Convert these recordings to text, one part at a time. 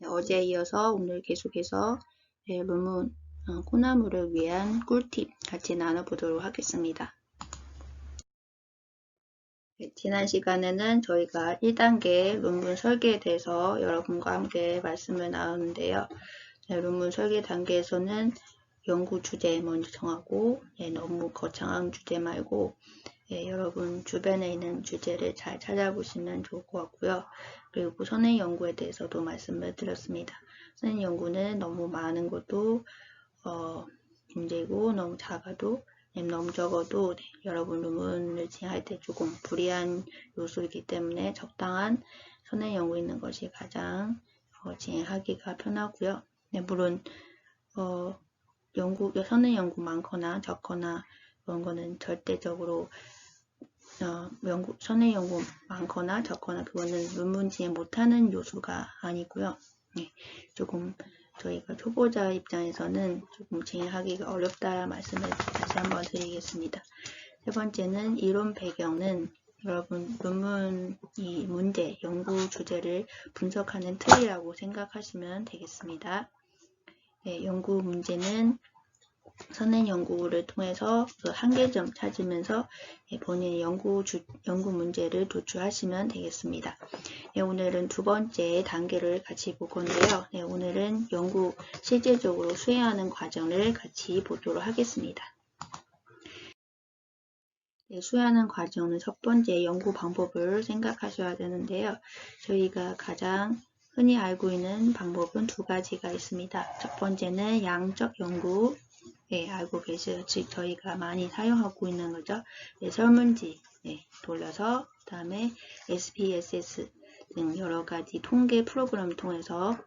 어제에 이어서 오늘 계속해서 논문 코나무를 위한 꿀팁 같이 나눠보도록 하겠습니다. 지난 시간에는 저희가 1단계 논문 설계에 대해서 여러분과 함께 말씀을 나누는데요. 논문 설계 단계에서는 연구 주제 먼저 정하고 너무 거창한 주제 말고 여러분 주변에 있는 주제를 잘 찾아보시면 좋을 것 같고요. 그리고 선행 연구에 대해서도 말씀을 드렸습니다. 선행 연구는 너무 많은 것도 문제고 너무 작아도 너무 적어도 여러분 논문을 진행할 때 조금 불리한 요소이기 때문에 적당한 선행 연구 있는 것이 가장 진행하기가 편하고요. 물론 선행 연구 많거나 적거나 그런 거는 절대적으로 선행 연구 많거나 적거나 그거는 논문 진행 못하는 요소가 아니고요. 조금 저희가 초보자 입장에서는 조금 진행하기가 어렵다 말씀을 다시 한번 드리겠습니다. 세 번째는 이론 배경은 여러분 논문 이 문제, 연구 주제를 분석하는 틀이라고 생각하시면 되겠습니다. 연구 문제는 선행 연구를 통해서 그 한계점 찾으면서 본인의 연구 문제를 도출하시면 되겠습니다. 오늘은 두 번째 단계를 같이 볼 건데요. 오늘은 연구 실제적으로 수행하는 과정을 같이 보도록 하겠습니다. 수행하는 과정은 첫 번째 연구 방법을 생각하셔야 되는데요. 저희가 가장 흔히 알고 있는 방법은 두 가지가 있습니다. 첫 번째는 양적 연구, 알고 계시죠? 즉 저희가 많이 사용하고 있는 거죠. 설문지 돌려서 그 다음에 SPSS 등 여러 가지 통계 프로그램을 통해서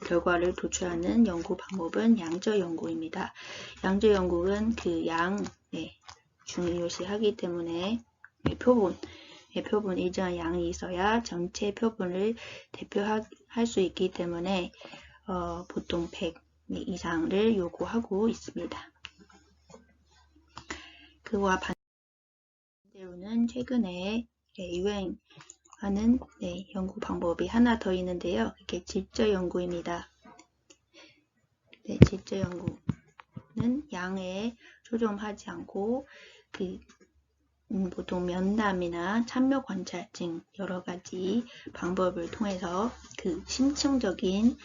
결과를 도출하는 연구 방법은 양적 연구입니다. 양적 연구는 그 양 중요시하기 때문에 표본 일정한 양이 있어야 전체 표본을 대표할 수 있기 때문에 보통 100 이상을 요구하고 있습니다. 그와 반대로는 최근에 유행하는 연구 방법이 하나 더 있는데요. 이게 질적 연구입니다. 질적 연구는 양에 초점하지 않고 보통 면담이나 참여 관찰 등 여러 가지 방법을 통해서 그 심층적인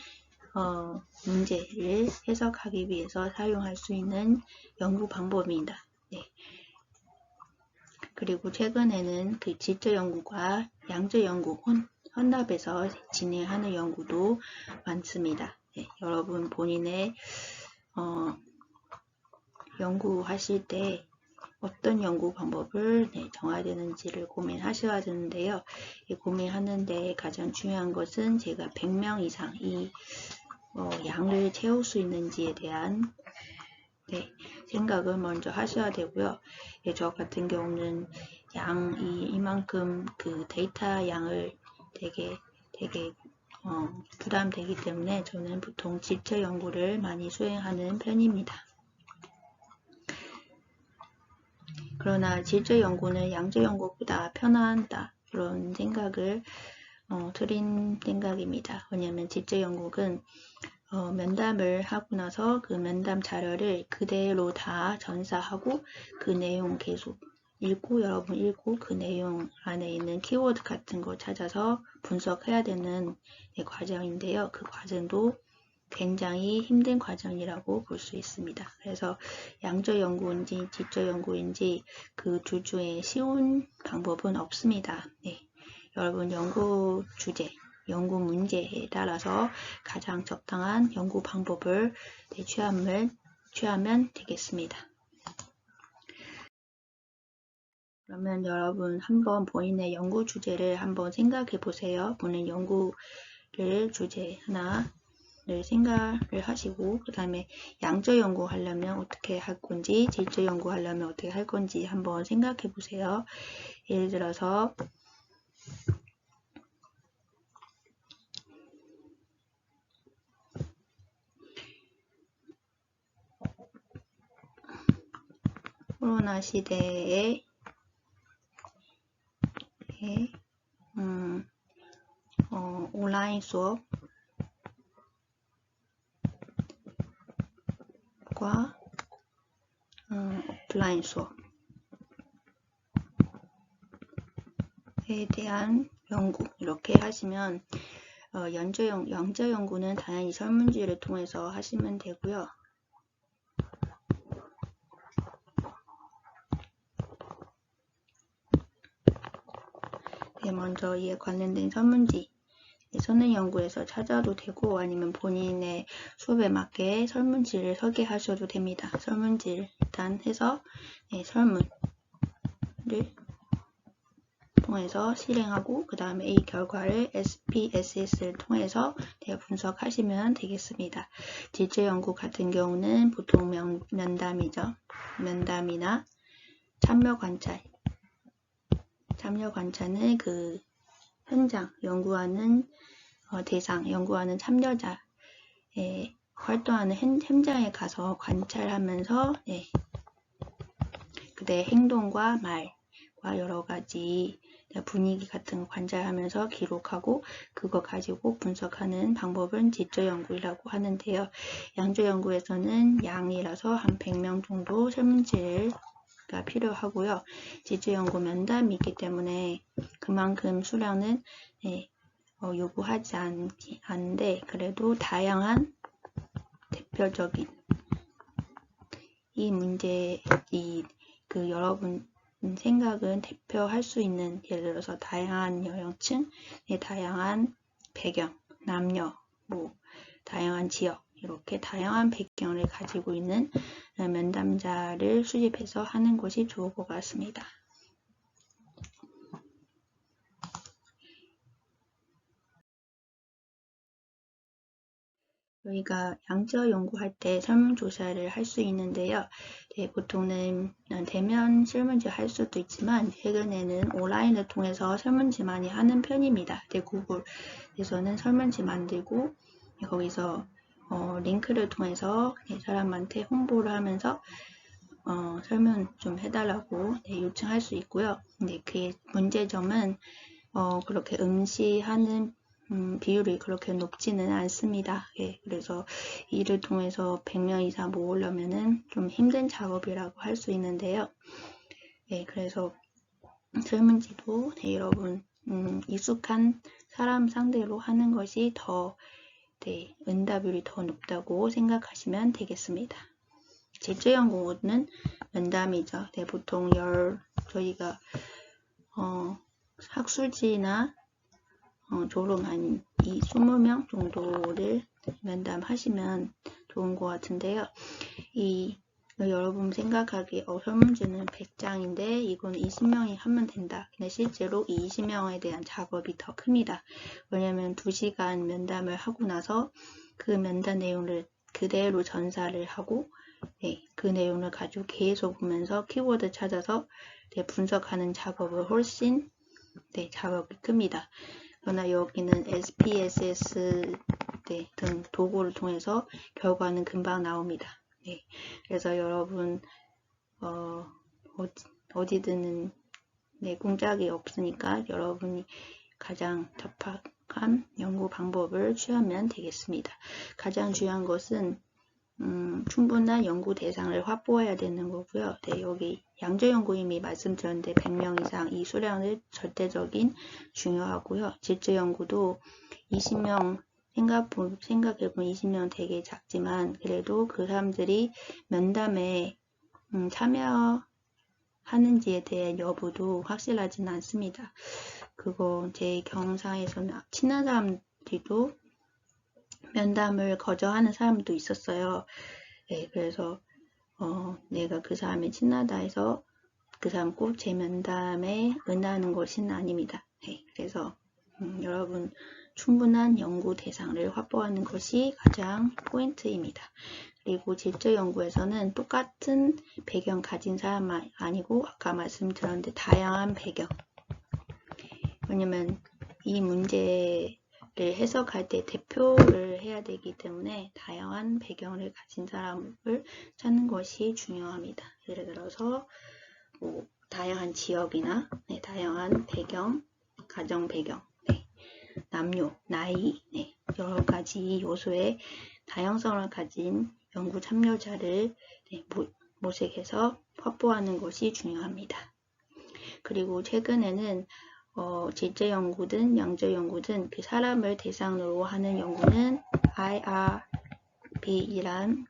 문제를 해석하기 위해서 사용할 수 있는 연구 방법입니다. 그리고 최근에는 그 질적 연구과 양적 연구 혼합해서 진행하는 연구도 많습니다. 여러분 본인의 연구하실 때 어떤 연구 방법을 정해야 되는지를 고민하셔야 되는데요. 고민하는데 가장 중요한 것은 제가 100명 이상 이 양을 채울 수 있는지에 대한 생각을 먼저 하셔야 되고요. 저 같은 경우는 이만큼 그 데이터 양을 되게 부담되기 때문에 저는 보통 질적 연구를 많이 수행하는 편입니다. 그러나 질적 연구는 양적 연구보다 편하다 그런 생각을 드린 생각입니다. 왜냐하면 질적 연구는 면담을 하고 나서 그 면담 자료를 그대로 다 전사하고 그 내용 계속 여러분 읽고 그 내용 안에 있는 키워드 같은 거 찾아서 분석해야 되는 과정인데요. 그 과정도 굉장히 힘든 과정이라고 볼 수 있습니다. 그래서 양적 연구인지 질적 연구인지 그 둘 중에 쉬운 방법은 없습니다. 여러분 연구 주제, 연구 문제에 따라서 가장 적당한 연구 방법을 취하면 되겠습니다. 그러면 여러분 한번 본인의 연구 주제를 한번 생각해 보세요. 본인 연구를 주제 하나를 생각을 하시고 그 다음에 양적 연구하려면 어떻게 할 건지 질적 연구하려면 어떻게 할 건지 한번 생각해 보세요. 예를 들어서 코로나 시대에 온라인 수업 온라인과 오프라인 수업에 대한 연구 이렇게 하시면 영재 연구는 당연히 설문지를 통해서 하시면 되고요. 먼저 이에 관련된 설문지 선행연구에서 찾아도 되고 아니면 본인의 수업에 맞게 설문지를 설계하셔도 됩니다. 설문지를 일단 해서 설문을 통해서 실행하고 그 다음에 이 결과를 SPSS를 통해서 분석하시면 되겠습니다. 질적연구 같은 경우는 보통 면담이죠. 면담이나 참여관찰. 참여관찰은 그 현장 연구하는 대상, 연구하는 참여자 활동하는 현장에 가서 관찰하면서 그대의 행동과 말과 여러 가지 분위기 같은 거 관찰하면서 기록하고 그거 가지고 분석하는 방법은 질적연구라고 하는데요. 양조연구에서는 양이라서 한 100명 정도 설문지가 필요하고요. 질적연구 면담이 있기 때문에 그만큼 수량은 요구하지 않는데 그래도 다양한 대표적인 이 문제 여러분 생각은 대표할 수 있는 예를 들어서 다양한 연령층, 다양한 배경, 남녀, 다양한 지역 이렇게 다양한 배경을 가지고 있는 면담자를 수집해서 하는 것이 좋을 것 같습니다. 저희가 양적 연구할 때 설문조사를 할 수 있는데요. 보통은 대면 설문지 할 수도 있지만 최근에는 온라인을 통해서 설문지 많이 하는 편입니다. 구글에서는 설문지 만들고 거기서 링크를 통해서 사람한테 홍보를 하면서 설문 좀 해달라고 요청할 수 있고요. 그 문제점은 그렇게 응시하는 비율이 그렇게 높지는 않습니다. 그래서 이를 통해서 100명 이상 모으려면은 좀 힘든 작업이라고 할 수 있는데요. 그래서 설문지도 여러분 익숙한 사람 상대로 하는 것이 더 응답률이 더 높다고 생각하시면 되겠습니다. 질적연구는 면담이죠. 보통 저희가 학술지나 졸업한 20명 정도를 면담하시면 좋은 것 같은데요. 여러분 생각하기에 설문지는 100장인데 이건 20명이 하면 된다. 근데 실제로 이 20명에 대한 작업이 더 큽니다. 왜냐하면 2시간 면담을 하고 나서 그 면담 내용을 그대로 전사를 하고 그 내용을 가지고 계속 보면서 키워드 찾아서 분석하는 작업을 훨씬 작업이 큽니다. 그러나 여기는 SPSS 등 도구를 통해서 결과는 금방 나옵니다. 그래서 여러분 어디든 공짝이 없으니까 여러분이 가장 적합한 연구 방법을 취하면 되겠습니다. 가장 중요한 것은 충분한 연구 대상을 확보해야 되는 거고요. 여기 양조연구 이미 말씀드렸는데 100명 이상 이 수량을 절대적인 중요하고요. 질적연구도 20명 생각해보면 20명 되게 작지만 그래도 그 사람들이 면담에 참여하는지에 대한 여부도 확실하지는 않습니다. 그거 제 경상에서는 친한 사람들도 면담을 거절하는 사람도 있었어요. 그래서 내가 그 사람이 친하다 해서 그 사람 꼭 제 면담에 응하는 것은 아닙니다. 그래서 여러분 충분한 연구 대상을 확보하는 것이 가장 포인트입니다. 그리고 질적연구에서는 똑같은 배경 가진 사람 아니고 아까 말씀드렸는데 다양한 배경. 왜냐면 이 문제를 해석할 때 대표를 해야 되기 때문에 다양한 배경을 가진 사람을 찾는 것이 중요합니다. 예를 들어서 다양한 지역이나 다양한 배경, 가정 배경, 남녀, 나이 여러 가지 요소의 다양성을 가진 연구 참여자를 모색해서 확보하는 것이 중요합니다. 그리고 최근에는 질적 연구든 양적 연구든 그 사람을 대상으로 하는 연구는 IRB이란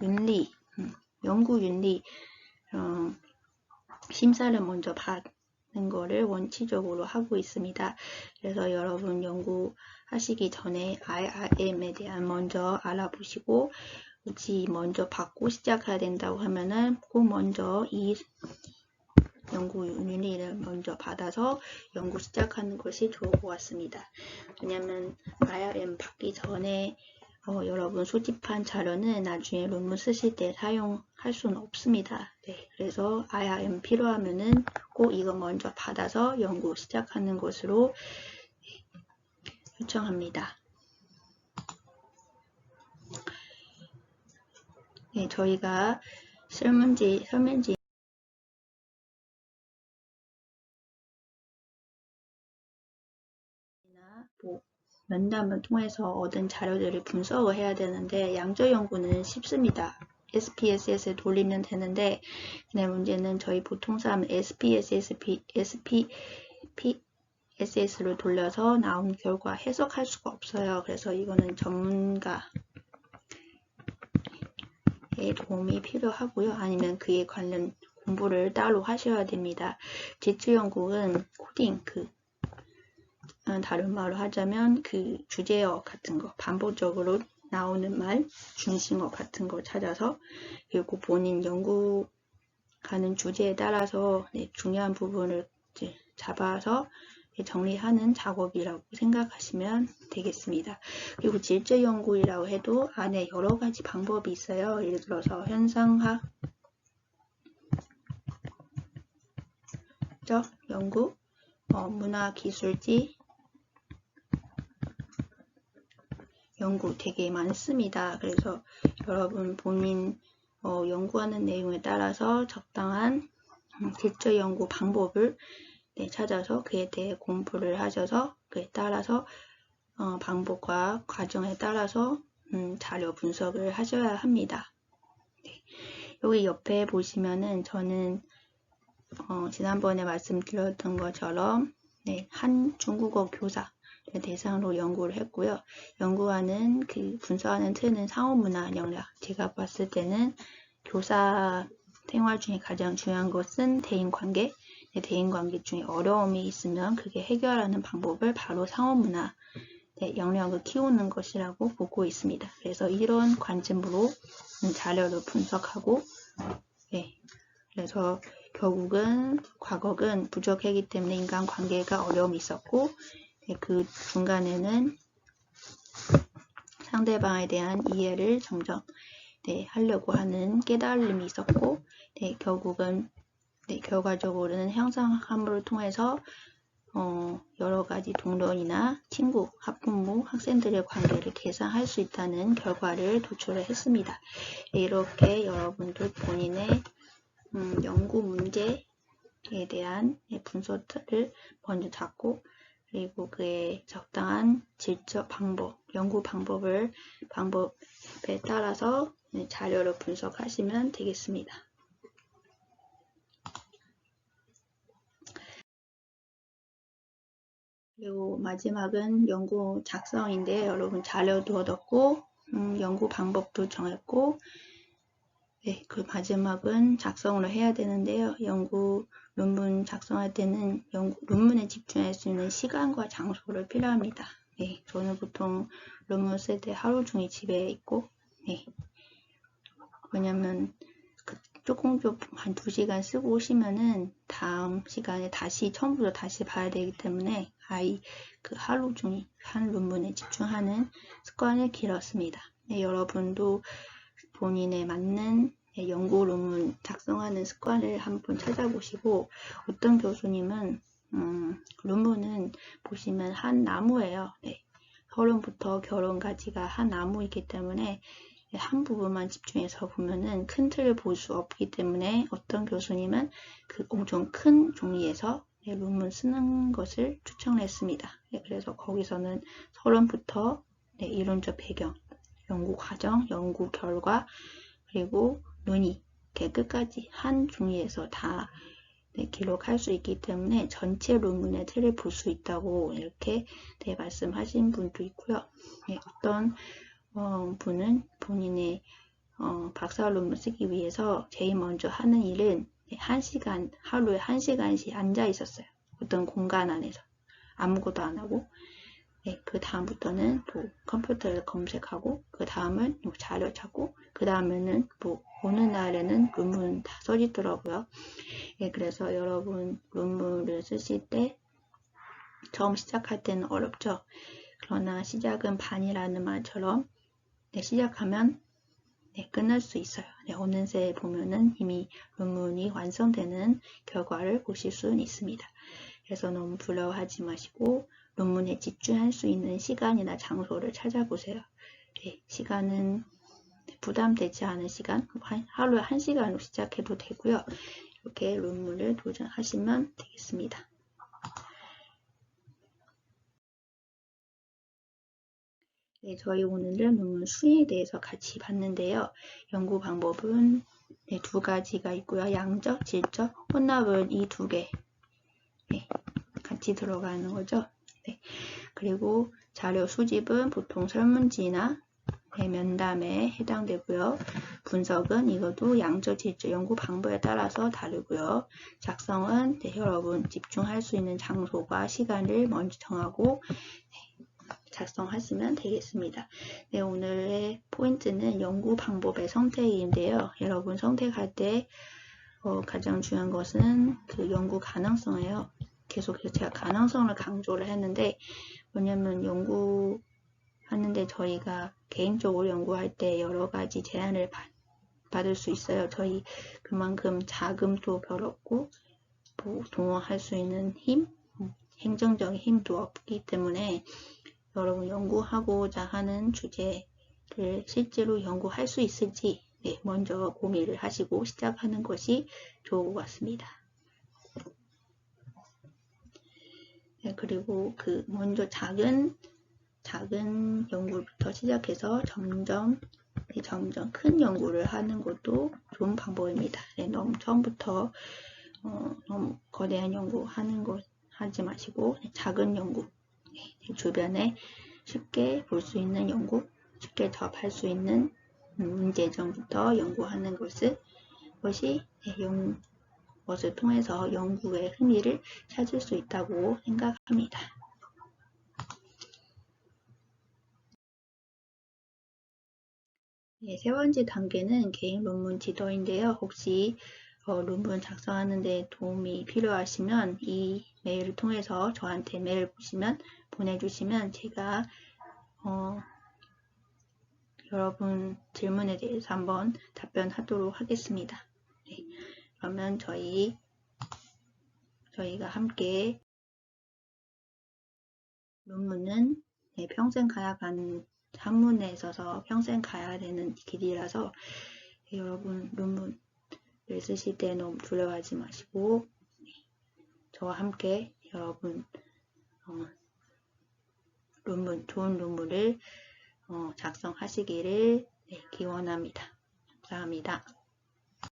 윤리, 연구 윤리 심사를 먼저 받는 거를 원칙적으로 하고 있습니다. 그래서 여러분 연구하시기 전에 IRM에 대한 먼저 알아보시고 굳이 먼저 받고 시작해야 된다고 하면은 꼭 먼저 이 연구 윤리를 먼저 받아서 연구 시작하는 것이 좋을 것 같습니다. 왜냐면 IRM 받기 전에 여러분 소집한 자료는 나중에 논문 쓰실 때 사용할 수는 없습니다. 그래서 IRM 필요하면은 꼭 이거 먼저 받아서 연구 시작하는 것으로 요청합니다. 저희가 설문지 면담을 통해서 얻은 자료들을 분석을 해야 되는데 양적 연구는 쉽습니다. SPSS에 돌리면 되는데 근데 문제는 저희 보통 사람 SPSS로 돌려서 나온 결과 해석할 수가 없어요. 그래서 이거는 전문가의 도움이 필요하고요. 아니면 그에 관련 공부를 따로 하셔야 됩니다. 질적 연구는 코딩 다른 말로 하자면 그 주제어 같은 거 반복적으로 나오는 말 중심어 같은 거 찾아서 그리고 본인 연구하는 주제에 따라서 중요한 부분을 잡아서 정리하는 작업이라고 생각하시면 되겠습니다. 그리고 질적 연구이라고 해도 안에 여러 가지 방법이 있어요. 예를 들어서 현상학 연구, 문화기술지 연구 되게 많습니다. 그래서 여러분 본인 연구하는 내용에 따라서 적당한 질적 연구 방법을 찾아서 그에 대해 공부를 하셔서 그에 따라서 방법과 과정에 따라서 자료 분석을 하셔야 합니다. 여기 옆에 보시면은 저는 지난번에 말씀드렸던 것처럼 한 중국어 교사 대상으로 연구를 했고요. 연구하는 분석하는 틀은 상호문화 역량. 제가 봤을 때는 교사 생활 중에 가장 중요한 것은 대인관계. 대인관계 중에 어려움이 있으면 그게 해결하는 방법을 바로 상호문화 역량을 키우는 것이라고 보고 있습니다. 그래서 이런 관점으로 자료를 분석하고 그래서 결국은 과거는 부족하기 때문에 인간관계가 어려움이 있었고 그 중간에는 상대방에 대한 이해를 점점 하려고 하는 깨달음이 있었고 결국은 결과적으로는 형상학문을 통해서 여러 가지 동료이나 친구, 학부모, 학생들의 관계를 개선할 수 있다는 결과를 도출을 했습니다. 이렇게 여러분들 본인의 연구 문제에 대한 분석을 먼저 잡고 그리고 그의 적당한 질적 방법, 연구 방법에 따라서 자료를 분석하시면 되겠습니다. 그리고 마지막은 연구 작성인데 여러분 자료도 얻었고 연구 방법도 정했고 그 마지막은 작성을 해야 되는데요. 연구 논문 작성할 때는 논문에 집중할 수 있는 시간과 장소를 필요합니다. 저는 보통 논문 쓸 때 하루 종일 집에 있고 왜냐면 조금 한 2시간 쓰고 오시면은 다음 시간에 처음부터 다시 봐야 되기 때문에 하루 종일 한 논문에 집중하는 습관을 길었습니다. 여러분도 본인에 맞는 연구 논문 작성하는 습관을 한번 찾아보시고 어떤 교수님은 논문은 보시면 한 나무예요. 서론부터 결론까지가 한 나무이기 때문에 한 부분만 집중해서 보면은 큰 틀을 볼 수 없기 때문에 어떤 교수님은 엄청 큰 종이에서 논문 쓰는 것을 추천했습니다. 그래서 거기서는 서론부터 이론적 배경 연구 과정, 연구 결과, 그리고 논의, 끝까지 한 종이에서 다 기록할 수 있기 때문에 전체 논문의 틀을 볼 수 있다고 이렇게 말씀하신 분도 있고요. 어떤 분은 본인의 박사 논문 쓰기 위해서 제일 먼저 하는 일은 하루에 1시간씩 앉아 있었어요. 어떤 공간 안에서 아무것도 안 하고, 그 다음부터는 또 컴퓨터를 검색하고, 그 다음은 자료 찾고, 그 다음에는 어느 날에는 논문 다 써지더라고요. 그래서 여러분 논문을 쓰실 때 처음 시작할 때는 어렵죠. 그러나 시작은 반이라는 말처럼 시작하면 끝날 수 있어요. 어느새 보면은 이미 논문이 완성되는 결과를 보실 수는 있습니다. 그래서 너무 두려워하지 마시고 논문에 집중할 수 있는 시간이나 장소를 찾아보세요. 시간은 부담되지 않은 시간, 하루에 1시간으로 시작해도 되고요. 이렇게 논문을 도전하시면 되겠습니다. 저희 오늘은 논문 수에 대해서 같이 봤는데요. 연구 방법은 2가지가 있고요. 양적, 질적, 혼합은 이 2개 같이 들어가는 거죠. 그리고 자료 수집은 보통 설문지나 면담에 해당되고요. 분석은 이것도 양적, 질적, 연구 방법에 따라서 다르고요. 작성은 여러분 집중할 수 있는 장소과 시간을 먼저 정하고 작성하시면 되겠습니다. 오늘의 포인트는 연구 방법의 선택인데요. 여러분 선택할 때 가장 중요한 것은 그 연구 가능성이에요. 계속해서 제가 가능성을 강조를 했는데, 왜냐면 연구하는데 저희가 개인적으로 연구할 때 여러 가지 제안을 받을 수 있어요. 저희 그만큼 자금도 별 없고 동원할 수 있는 힘, 행정적인 힘도 없기 때문에 여러분 연구하고자 하는 주제를 실제로 연구할 수 있을지 먼저 고민을 하시고 시작하는 것이 좋을 것 같습니다. 그리고 먼저 작은 연구부터 시작해서 점점 큰 연구를 하는 것도 좋은 방법입니다. 너무 처음부터 너무 거대한 연구 하는 것 하지 마시고 작은 연구, 주변에 쉽게 볼 수 있는 연구, 쉽게 접할 수 있는 문제점부터 연구하는 것을 통해서 연구의 흥미를 찾을 수 있다고 생각합니다. 세 번째 단계는 개인 논문 지도인데요. 혹시 논문 작성하는 데 도움이 필요하시면 이 메일을 통해서 저한테 메일 보내주시면 제가 여러분 질문에 대해서 한번 답변하도록 하겠습니다. 그러면 저희가 함께 논문은 평생 가야가는 학문에 있어서 평생 가야 되는 길이라서 여러분 논문을 쓰실 때 너무 두려워하지 마시고 저와 함께 여러분 좋은 논문을 작성하시기를 기원합니다. 감사합니다.